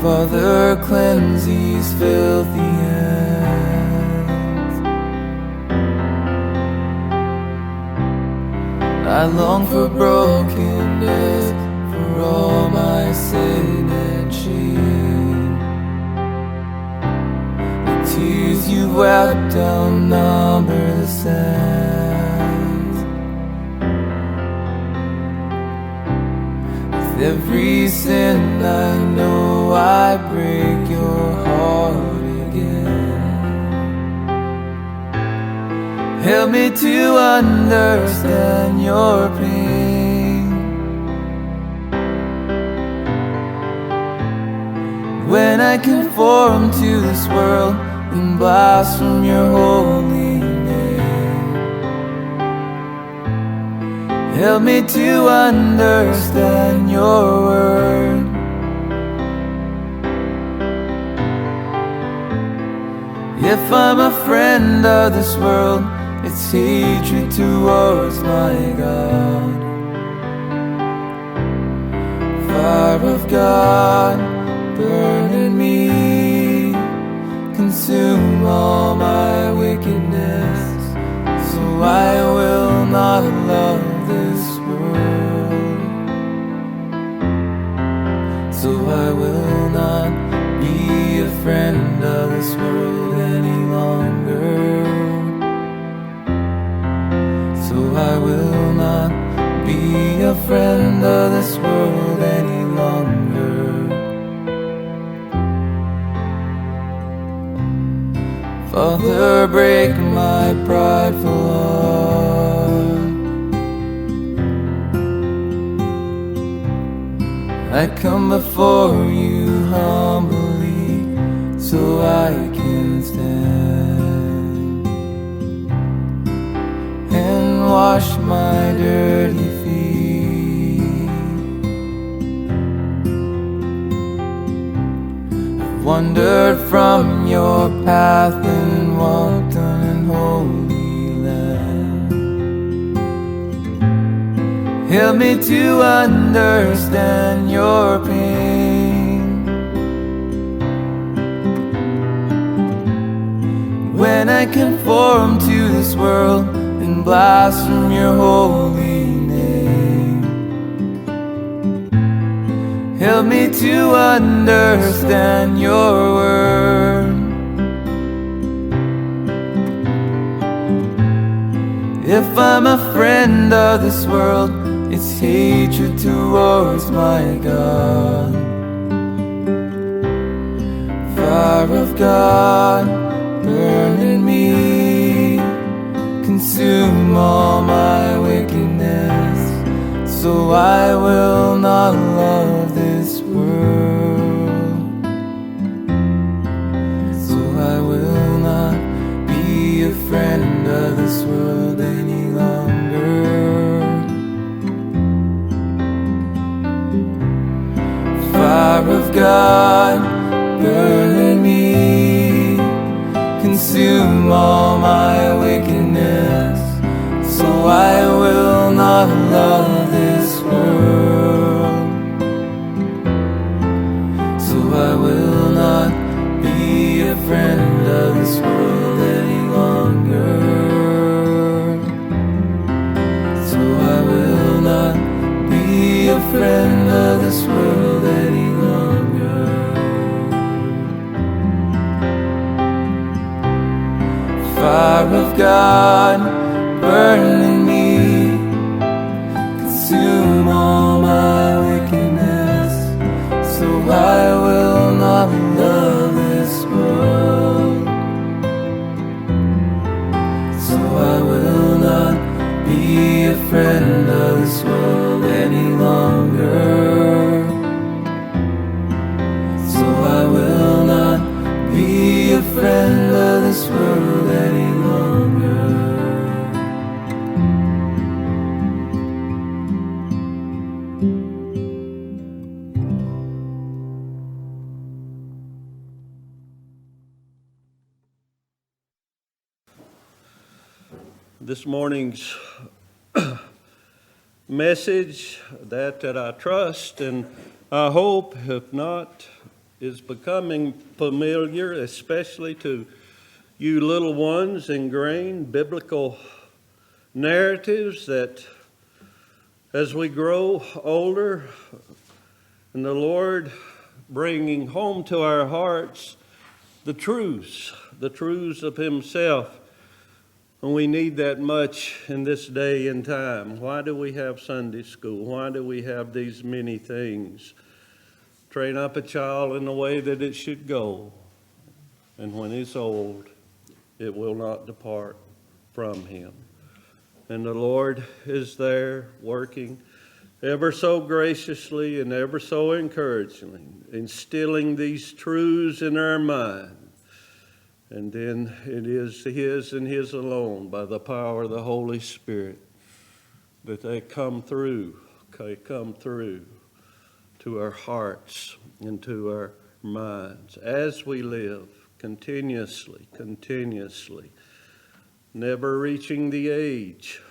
Father, cleanse these filthy hands. I long for brokenness, for all my sin and shame. The tears you've wept outnumber the sands. With every sin I know I break your heart again. Help me to understand your pain. When I conform to this world and blaspheme your holy name, help me to understand your word. If I'm a friend of this world, it's hatred towards my God. Fire of God, burn in me, consume all my wickedness, so I will not love this world. So I will not be a friend of this world any longer. So I will not be a friend of this world any longer. Father, break my prideful heart. I come before you humbly so I can stand and wash my dirty feet. I've wandered from your path and walked on an holy land. Help me to understand your pain. When I conform to this world and blaspheme your holy name, help me to understand your word. If I'm a friend of this world, it's hatred towards my God. Fire of God, burn in me, consume all my wickedness, so I will not love this world. So I will not be a friend of this world any longer. Fire of God, burn in me, consume all my wickedness, so I will not love this world. So I will not be a friend of this world any longer. So I will not be a friend of this world any longer. Fire of God, burn in me, consume all my wickedness, so I will not love this world. So I will not be a friend of this world any longer. So I will not be a friend of this world any longer. This morning's message that I trust and I hope, if not is becoming familiar, especially to you little ones, ingrained biblical narratives that as we grow older and the Lord bringing home to our hearts the truths of Himself. And we need that much in this day and time. Why do we have Sunday school? Why do we have these many things? Train up a child in the way that it should go, and when it's old, it will not depart from him. And the Lord is there working ever so graciously and ever so encouragingly, instilling these truths in our mind. And then it is His and His alone, by the power of the Holy Spirit, that they come through to our hearts and to our minds as we live continuously, never reaching the age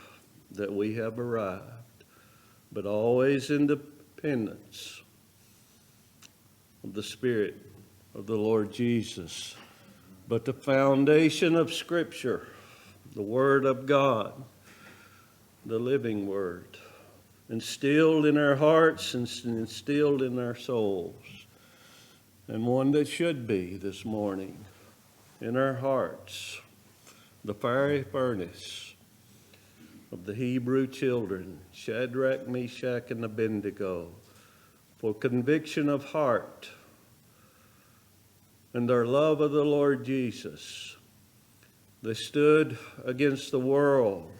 that we have arrived, but always in dependence of the Spirit of the Lord Jesus. But the foundation of Scripture, the Word of God, the living Word, instilled in our hearts and instilled in our souls, and one that should be this morning in our hearts, the fiery furnace of the Hebrew children, Shadrach, Meshach, and Abednego, for conviction of heart and their love of the Lord Jesus. They stood against the world.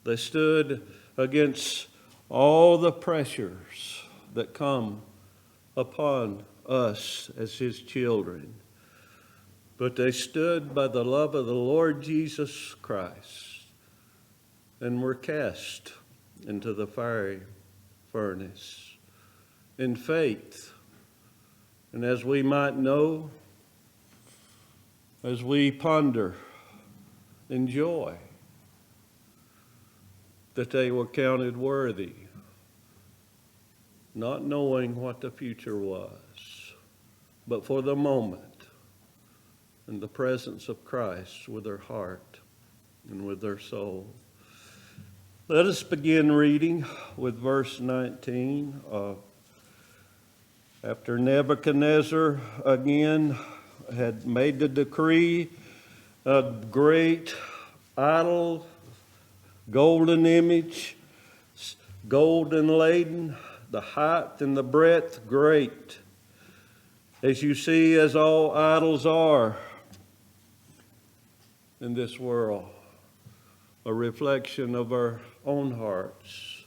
They stood against all the pressures that come upon us as His children. But they stood by the love of the Lord Jesus Christ and were cast into the fiery furnace in faith. And as we might know, as we ponder in joy, that they were counted worthy, not knowing what the future was, but for the moment in the presence of Christ with their heart and with their soul. Let us begin reading with verse 19. After Nebuchadnezzar again had made the decree, a great idol, golden image, golden laden, the height and the breadth great, as you see, as all idols are in this world, a reflection of our own hearts,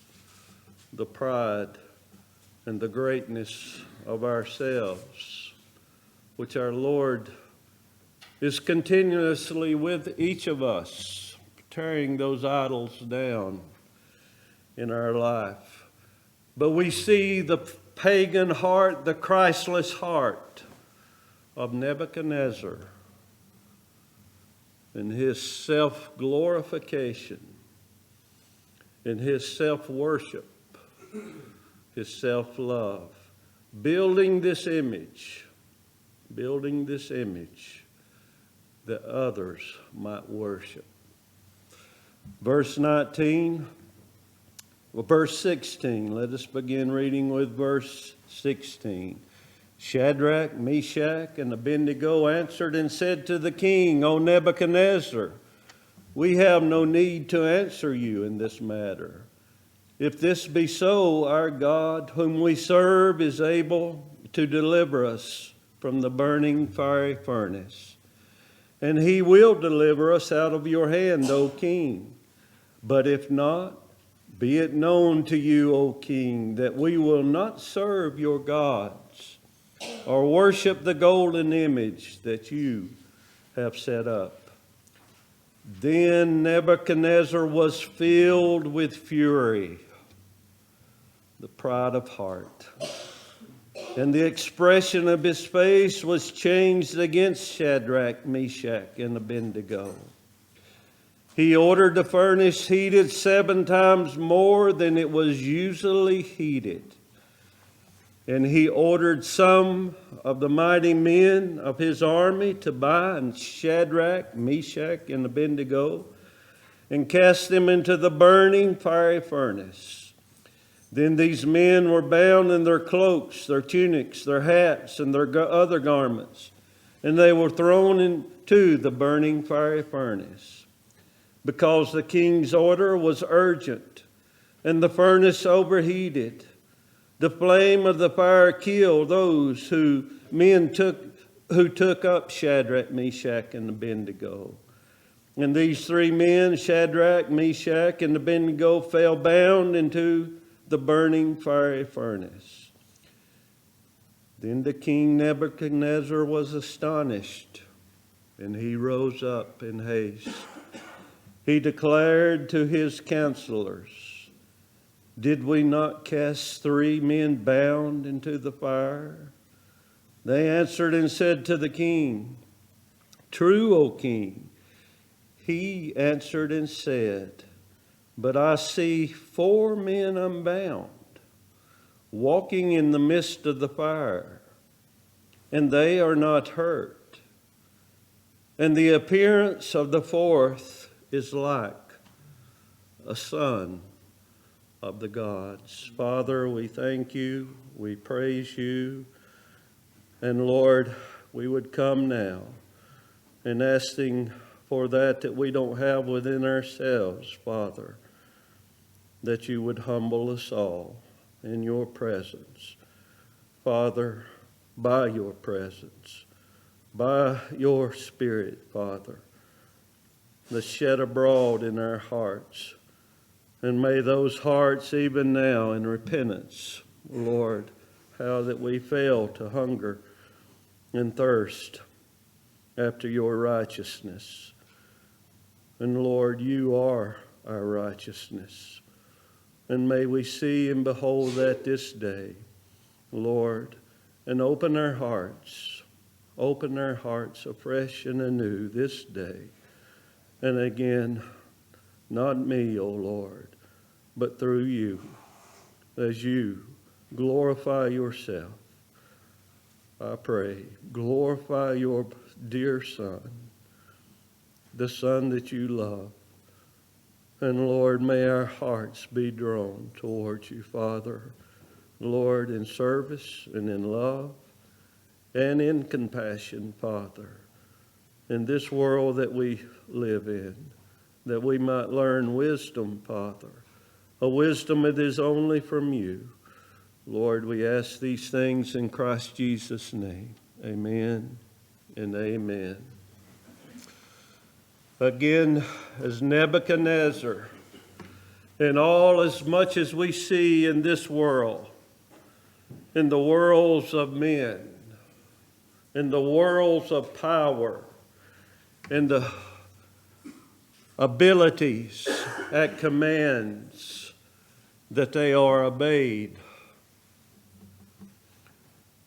the pride and the greatness of ourselves, which our Lord is continuously with each of us, tearing those idols down in our life. But we see the pagan heart, the Christless heart of Nebuchadnezzar, in his self-glorification, in his self-worship, his self-love, building this image that others might worship. Verse 19, well, verse 16, let us begin reading with verse 16. Shadrach, Meshach, and Abednego answered and said to the king, O Nebuchadnezzar, we have no need to answer you in this matter. If this be so, our God, whom we serve, is able to deliver us from the burning fiery furnace. And He will deliver us out of your hand, O king. But if not, be it known to you, O king, that we will not serve your gods or worship the golden image that you have set up. Then Nebuchadnezzar was filled with fury, the pride of heart, and the expression of his face was changed against Shadrach, Meshach, and Abednego. He ordered the furnace heated 7 times more than it was usually heated. And he ordered some of the mighty men of his army to bind Shadrach, Meshach, and Abednego, and cast them into the burning fiery furnace. Then these men were bound in their cloaks, their tunics, their hats, and their other garments, and they were thrown into the burning fiery furnace. Because the king's order was urgent, and the furnace overheated, the flame of the fire killed those who took up Shadrach, Meshach, and Abednego. And these three men, Shadrach, Meshach, and Abednego, fell bound into the burning fiery furnace. Then the king Nebuchadnezzar was astonished, and he rose up in haste. He declared to his counselors, "Did we not cast three men bound into the fire?" They answered and said to the king, "True, O king." He answered and said, "But I see 4 men unbound, walking in the midst of the fire, and they are not hurt. And the appearance of the fourth is like a son of the gods." Father, we thank you, we praise you, and Lord, we would come now and asking for that we don't have within ourselves, Father, that you would humble us all in your presence. Father, by your presence, by your Spirit, Father, the shed abroad in our hearts. And may those hearts even now in repentance, Lord, how that we fail to hunger and thirst after your righteousness. And Lord, you are our righteousness. And may we see and behold that this day, Lord, and open our hearts afresh and anew this day. And again, not me, O Lord, but through you, as you glorify yourself. I pray, glorify your dear Son, the Son that you love. And Lord, may our hearts be drawn towards you, Father, Lord, in service and in love and in compassion, Father, in this world that we live in, that we might learn wisdom, Father, a wisdom that is only from you. Lord, we ask these things in Christ Jesus' name. Amen and amen. Again, as Nebuchadnezzar, and all as much as we see in this world, in the worlds of men, in the worlds of power, in the abilities at commands, that they are obeyed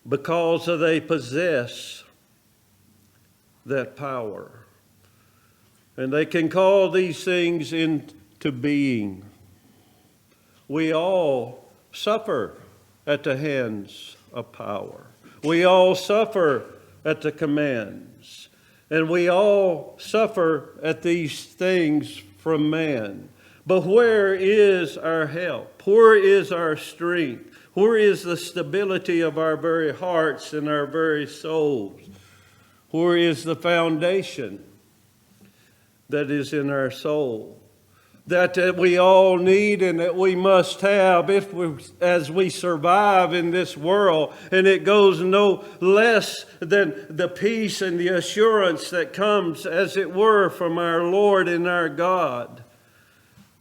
because they possess that power. And they can call these things into being. We all suffer at the hands of power. We all suffer at the commands. And we all suffer at these things from man. But where is our help? Where is our strength? Where is the stability of our very hearts and our very souls? Where is the foundation that is in our soul, that we all need and that we must have as we survive in this world? And it goes no less than the peace and the assurance that comes, as it were, from our Lord and our God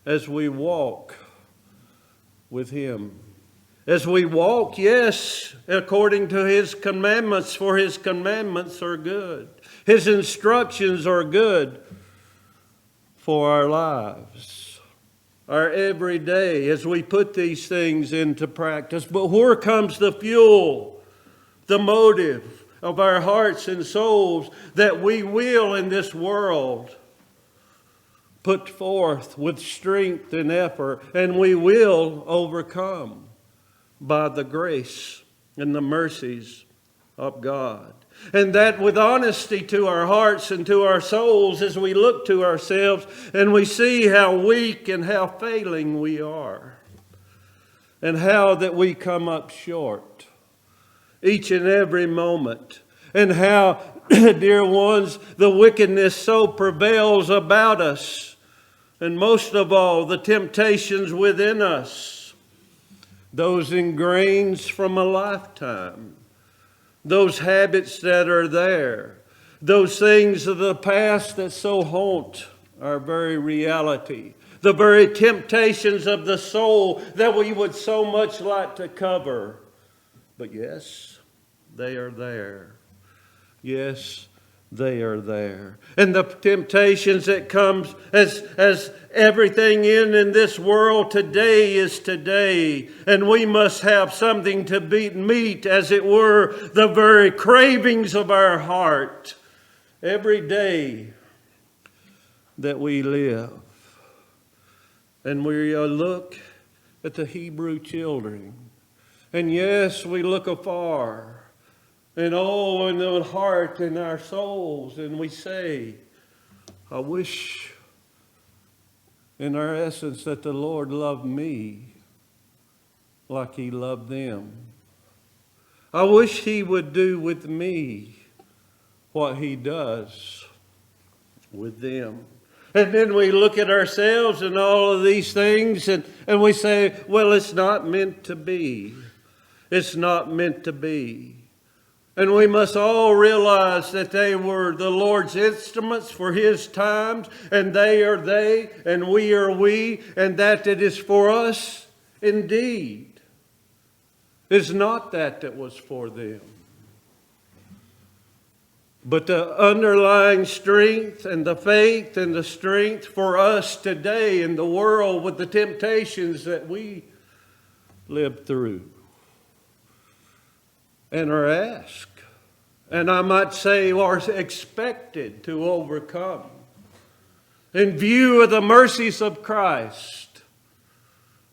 as we walk with Him. As we walk, yes, according to His commandments, for His commandments are good. His instructions are good for our lives, our everyday, as we put these things into practice. But where comes the fuel, the motive of our hearts and souls that we will in this world put forth with strength and effort, and we will overcome by the grace and the mercies of God. And that with honesty to our hearts and to our souls, as we look to ourselves and we see how weak and how failing we are, and how that we come up short each and every moment, and how, dear ones, the wickedness so prevails about us, and most of all, the temptations within us, those ingrained from a lifetime, those habits that are there, those things of the past that so haunt our very reality, the very temptations of the soul that we would so much like to cover. But yes, they are there. Yes, they are there. And the temptations that comes as everything in this world today is today. And we must have something to meet, as it were, the very cravings of our heart every day that we live. And we look at the Hebrew children. And yes, we look afar. And oh, in the heart and our souls, and we say, I wish in our essence that the Lord loved me like He loved them. I wish He would do with me what He does with them. And then we look at ourselves and all of these things, and we say, well, it's not meant to be. It's not meant to be. And we must all realize that they were the Lord's instruments for His times, and they are they, and we are we, and that it is for us indeed. It's not that was for them. But the underlying strength and the faith and the strength for us today in the world with the temptations that we live through and are asked, and I might say are expected to overcome, in view of the mercies of Christ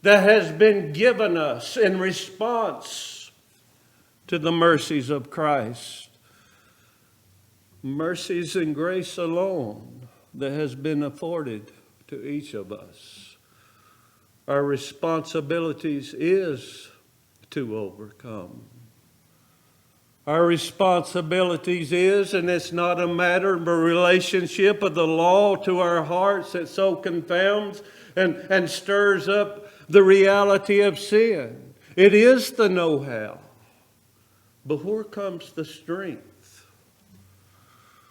that has been given us in response to the mercies of Christ. Mercies and grace alone that has been afforded to each of us. Our responsibilities is to overcome. Our responsibilities is, and it's not a matter of a relationship of the law to our hearts that so confounds and stirs up the reality of sin. It is the know-how. But where comes the strength?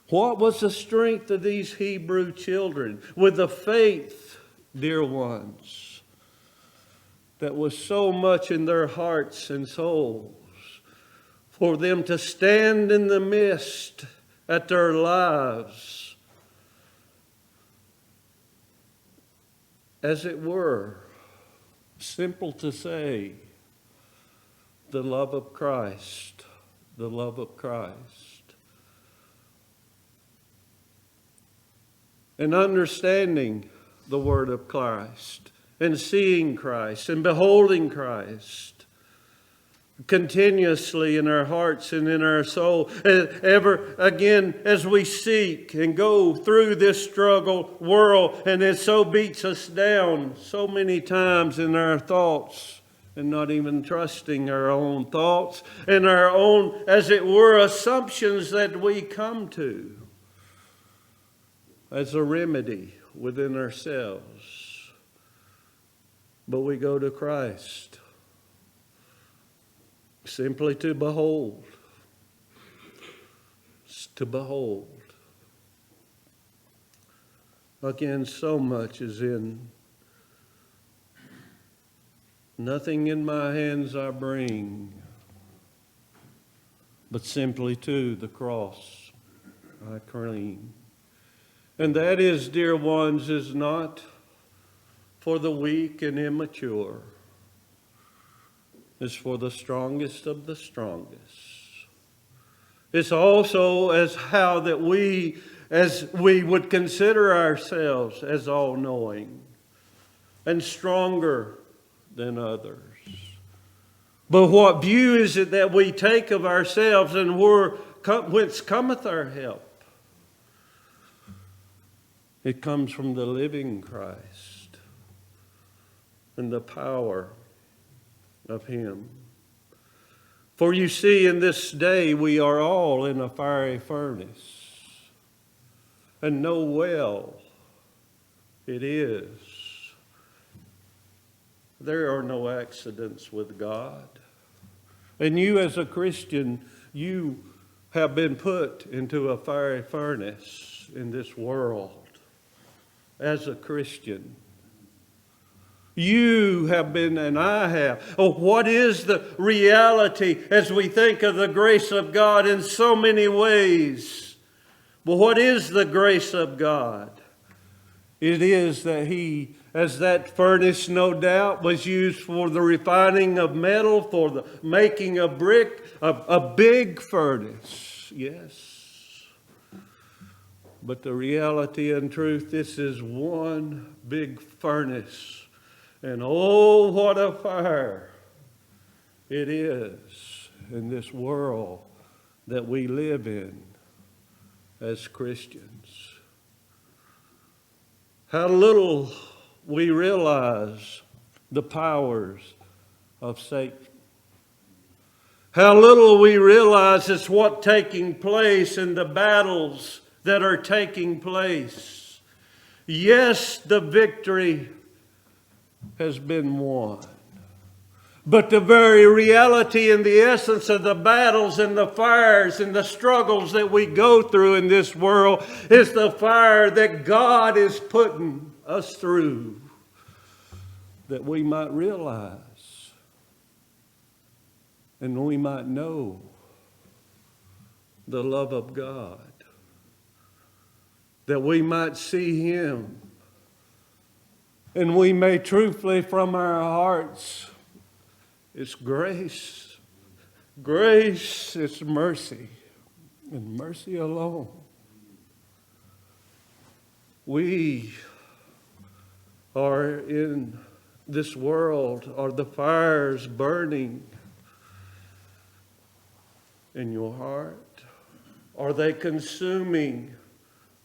What was the strength of these Hebrew children with the faith, dear ones, that was so much in their hearts and souls? For them to stand in the midst at their lives, as it were, simple to say, the love of Christ, the love of Christ. And understanding the word of Christ, and seeing Christ, and beholding Christ, continuously in our hearts and in our soul. Ever again, as we seek and go through this struggle world, and it so beats us down so many times in our thoughts, and not even trusting our own thoughts and our own, as it were, assumptions that we come to as a remedy within ourselves. But we go to Christ. Simply to behold. To behold. Again, so much is in. Nothing in my hands I bring, but simply to the cross I cling. And that is, dear ones, is not for the weak and immature. Is for the strongest of the strongest. It's also as how that we, as we would consider ourselves as all-knowing and stronger than others. But what view is it that we take of ourselves, and whence cometh our help? It comes from the living Christ and the power of Him. For you see, in this day we are all in a fiery furnace, and know well it is. There are no accidents with God. And you as a Christian, you have been put into a fiery furnace in this world as a Christian. You have been, and I have. Oh, what is the reality as we think of the grace of God in so many ways? Well, what is the grace of God? It is that He, as that furnace no doubt was used for the refining of metal, for the making of brick, a big furnace, yes. But the reality and truth, this is one big furnace. And oh, what a fire it is in this world that we live in as Christians. How little we realize the powers of Satan. How little we realize it's what's taking place in the battles that are taking place. Yes, the victory has been won. But the very reality and the essence of the battles and the fires and the struggles that we go through in this world is the fire that God is putting us through, that we might realize and we might know the love of God, that we might see Him, and we may truthfully from our hearts, it's grace. Grace is mercy, and mercy alone. We are in this world, are the fires burning in your heart? Are they consuming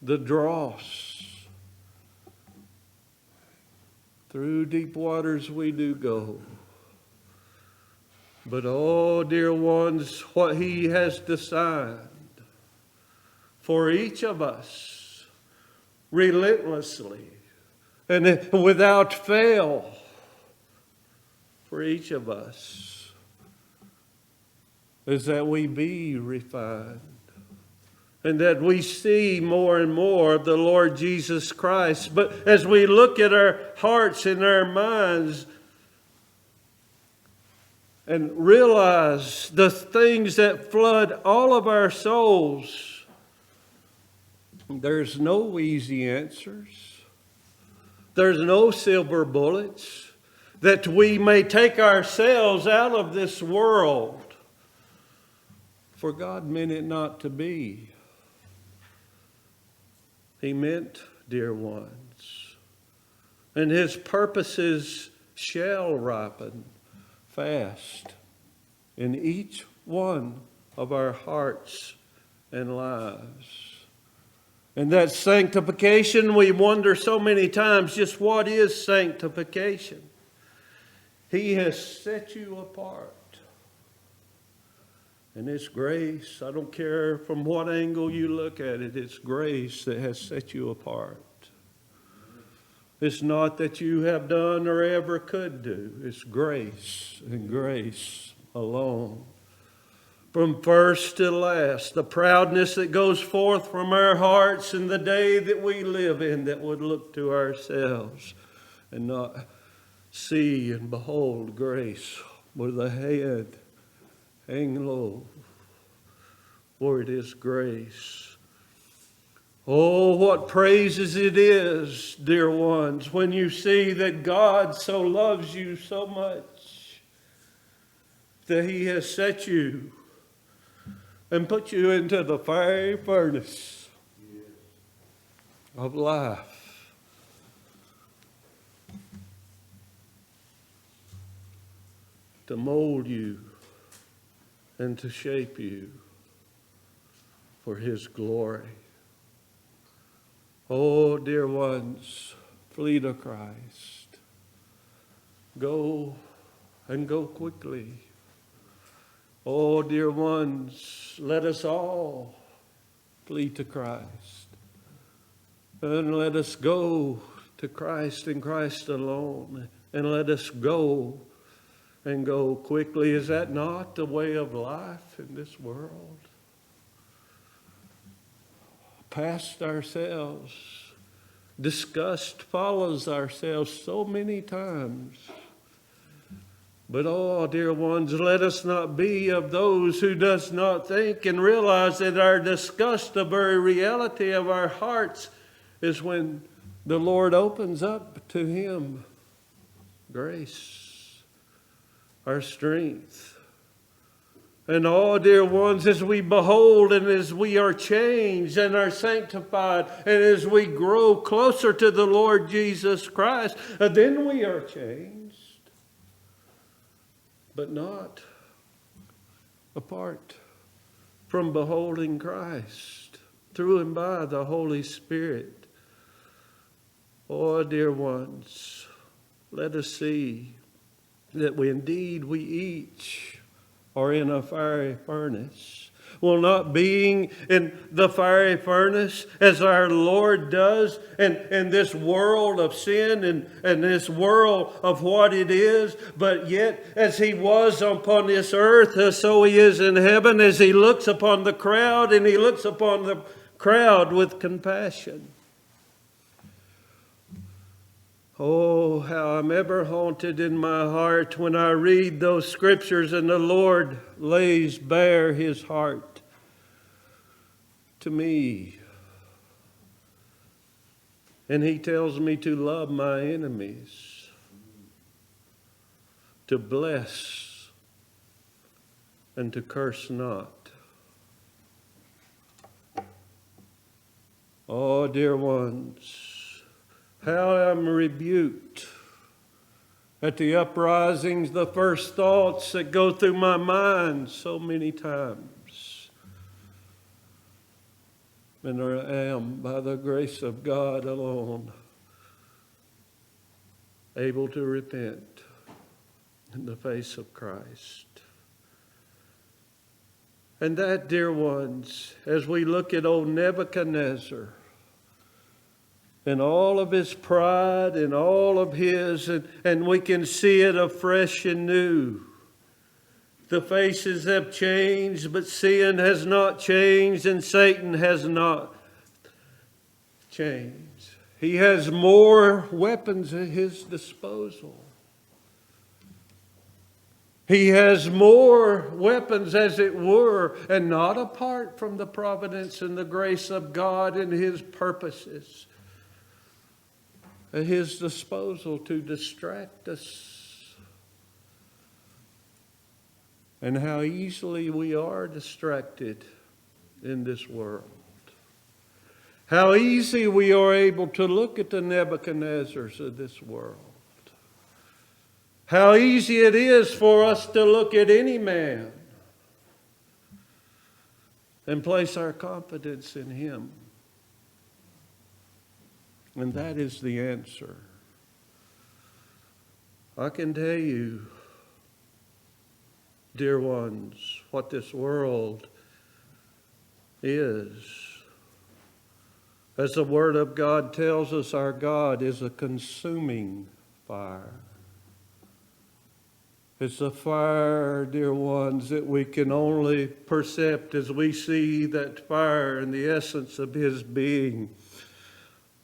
the dross? Through deep waters we do go. But oh, dear ones, what He has designed for each of us, relentlessly and without fail, for each of us, is that we be refined and that we see more and more of the Lord Jesus Christ. But as we look at our hearts and our minds, and realize the things that flood all of our souls, there's no easy answers. There's no silver bullets that we may take ourselves out of this world. For God meant it not to be. He meant, dear ones, and His purposes shall ripen fast in each one of our hearts and lives. And that sanctification, we wonder so many times, just what is sanctification? He has set you apart. And it's grace. I don't care from what angle you look at it, it's grace that has set you apart. It's not that you have done or ever could do. It's grace and grace alone. From first to last, the proudness that goes forth from our hearts in the day that we live in, that would look to ourselves and not see and behold grace with the head hang low, for it is grace. Oh, what praises it is, dear ones, when you see that God so loves you so much that He has set you and put you into the fiery furnace of life. to mold you and to shape you for His glory. Oh, dear ones, flee to Christ. Go and go quickly. Oh, dear ones, let us all flee to Christ. And let us go to Christ and Christ alone. And let us go and go quickly. Is that not the way of life in this world? Past ourselves. Disgust follows ourselves so many times. But oh, dear ones, let us not be of those who does not think and realize that our disgust, the very reality of our hearts, is when the Lord opens up to Him grace, our strength. And oh, dear ones, as we behold and as we are changed and are sanctified and as we grow closer to the Lord Jesus Christ, then we are changed. But not apart from beholding Christ through and by the Holy Spirit. Oh, dear ones, let us see that we each are in a fiery furnace. Well, not being in the fiery furnace as our Lord does, and this world of sin and this world of what it is, but yet as He was upon this earth, so He is in heaven, as He looks upon the crowd, and He looks upon the crowd with compassion. Oh, how I'm ever haunted in my heart when I read those scriptures and the Lord lays bare His heart to me. And He tells me to love my enemies, to bless and to curse not. Oh, dear ones, how I'm rebuked at the uprisings, the first thoughts that go through my mind so many times. And I am, by the grace of God alone, able to repent in the face of Christ. And that, dear ones, as we look at old Nebuchadnezzar, and all of his pride and all of his, and we can see it afresh and new. The faces have changed, but sin has not changed, and Satan has not changed. He has more weapons at his disposal. He has more weapons, as it were, and not apart from the providence and the grace of God and His purposes at His disposal to distract us. And how easily we are distracted in this world. How easy we are able to look at the Nebuchadnezzars of this world. How easy it is for us to look at any man and place our confidence in him. And that is the answer. I can tell you, dear ones, what this world is. As the Word of God tells us, our God is a consuming fire. It's a fire, dear ones, that we can only percept as we see that fire in the essence of His being.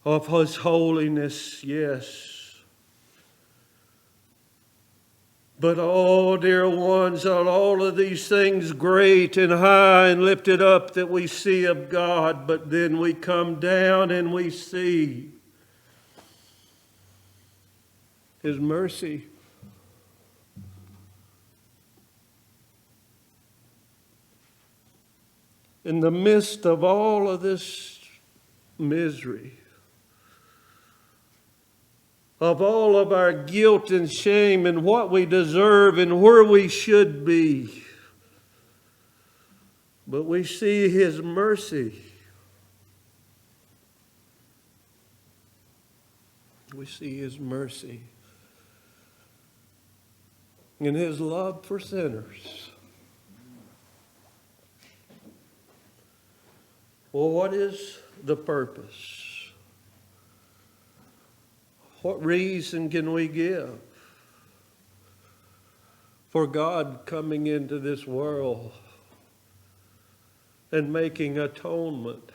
Of His holiness, yes. But oh, dear ones, are all of these things great and high and lifted up that we see of God, but then we come down and we see His mercy. In the midst of all of this misery, of all of our guilt and shame and what we deserve and where we should be. But we see His mercy. We see His mercy and His love for sinners. Well, what is the purpose? What reason can we give for God coming into this world and making atonement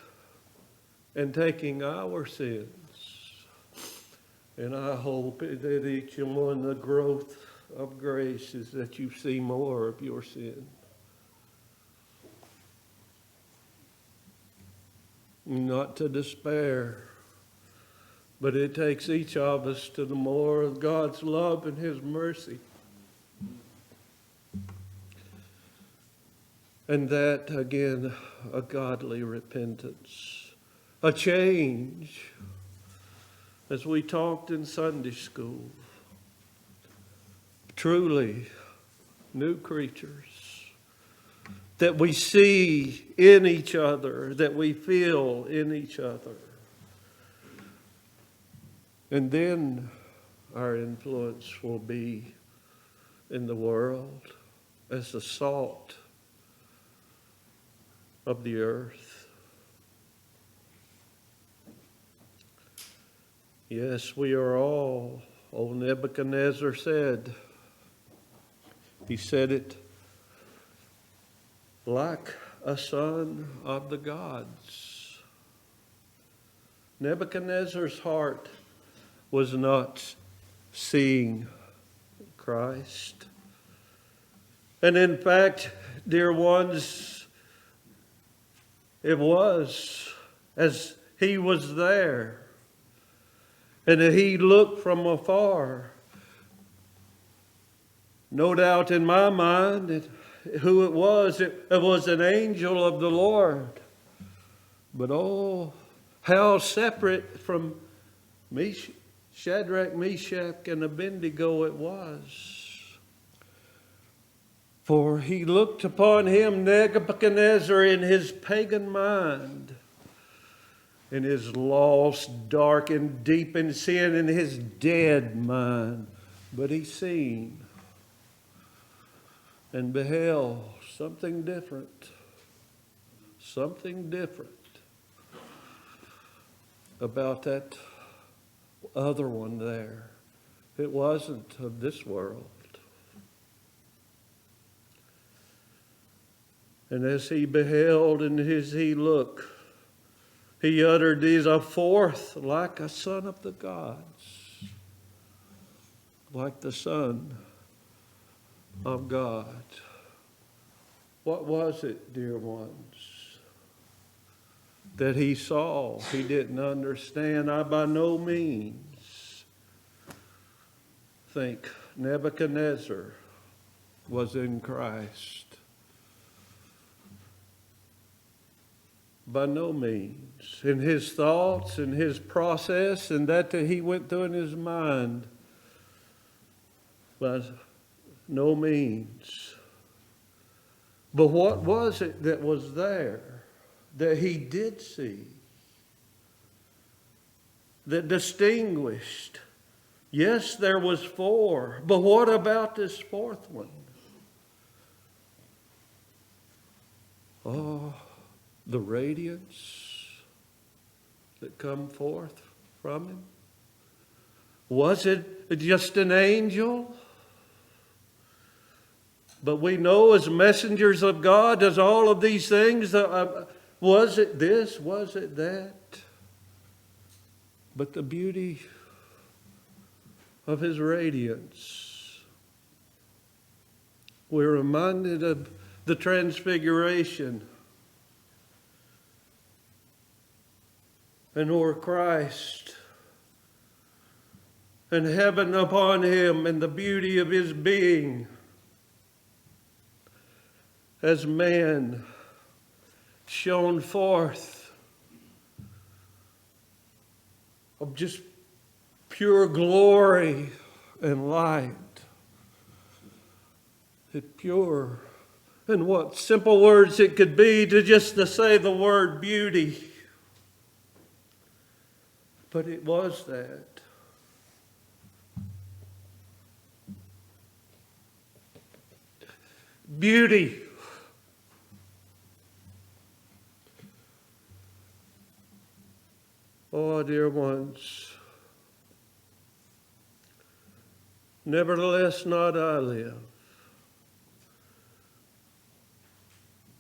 and taking our sins? And I hope that each one, the growth of grace is that you see more of your sin. Not to despair, but it takes each of us to the more of God's love and His mercy. And that, again, a godly repentance, a change, as we talked in Sunday school. Truly, new creatures that we see in each other, that we feel in each other. And then our influence will be in the world as the salt of the earth. Yes, we are all, old Nebuchadnezzar said, he said it like a son of the gods. Nebuchadnezzar's heart was not seeing Christ. And in fact, dear ones, it was as he was there and he looked from afar. No doubt in my mind who it was an angel of the Lord. But oh, how separate from Shadrach, Meshach, and Abednego it was. For he looked upon him, Nebuchadnezzar, in his pagan mind, in his lost, dark, and deep in sin, in his dead mind. But he seen and beheld something different about that other one there. It wasn't of this world. And as he beheld and as he looked, he uttered these, a fourth, like a son of the gods, like the Son of God. What was it, dear ones, that he saw? He didn't understand. I by no means think Nebuchadnezzar was in Christ. By no means. In his thoughts and his process and that he went through in his mind, by no means. But what was it that was there that he did see, that distinguished? Yes, there was four, but what about this fourth one? Oh, the radiance that come forth from him. Was it just an angel? But we know as messengers of God, does all of these things, was it this, was it that? But the beauty of his radiance. We're reminded of the transfiguration. And o'er Christ and heaven upon him and the beauty of his being as man shone forth of just pure glory and light. It's pure. And what simple words it could be to say the word beauty. But it was that. Beauty. Oh, dear ones. Nevertheless, not I live,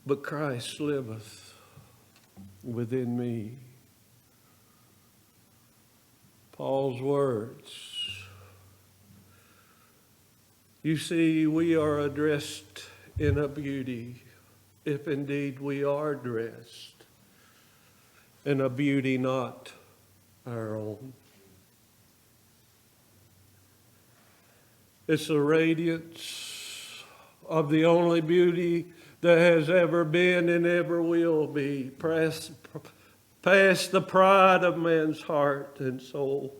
but Christ liveth within me. Paul's words. You see, we are addressed in a beauty, if indeed we are dressed in a beauty not our own. It's the radiance of the only beauty that has ever been and ever will be, past the pride of man's heart and soul.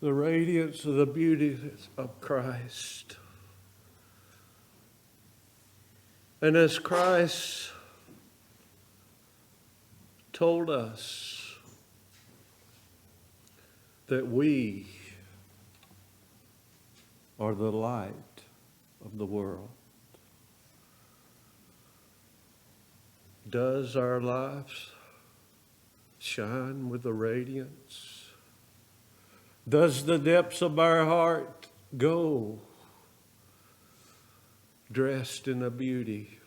The radiance of the beauty of Christ. And as Christ told us that we are the light of the world. Does our lives shine with the radiance? Does the depths of our heart go dressed in a beauty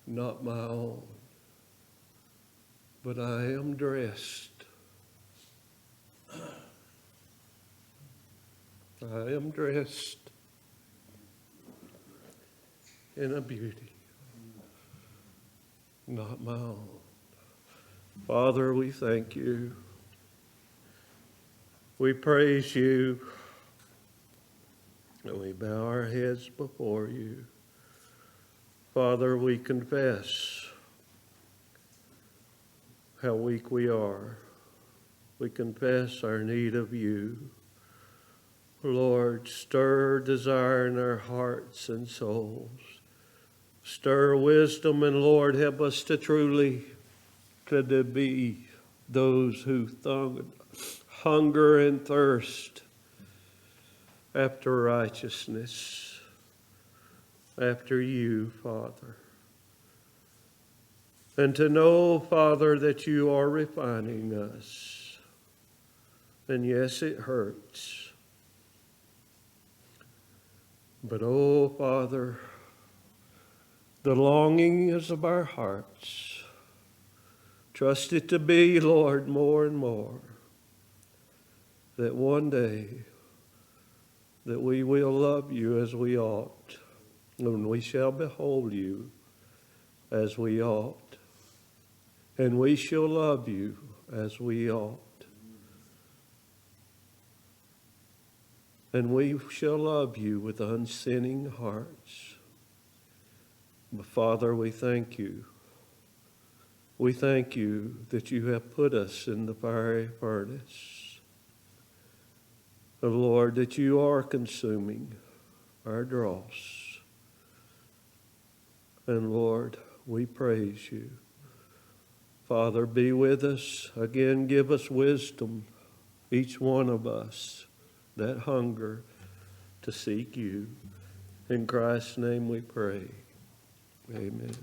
not my own, but I am dressed. I am dressed in a beauty not my own. Father, we thank you. We praise you. And we bow our heads before you. Father, we confess how weak we are. We confess our need of you. Lord, stir desire in our hearts and souls. Stir wisdom, and Lord, help us to truly to be those who hunger and thirst after righteousness, after you, Father. And to know, Father, that you are refining us. And yes, it hurts. But oh, Father, the longing is of our hearts. Trust it to be, Lord, more and more, that one day that we will love you as we ought, and we shall behold you as we ought, and we shall love you as we ought. And we shall love you with unsinning hearts. But Father, we thank you. We thank you that you have put us in the fiery furnace. Oh Lord, that you are consuming our dross. And Lord, we praise you. Father, be with us. Again, give us wisdom, each one of us, that hunger to seek you. In Christ's name we pray. Amen.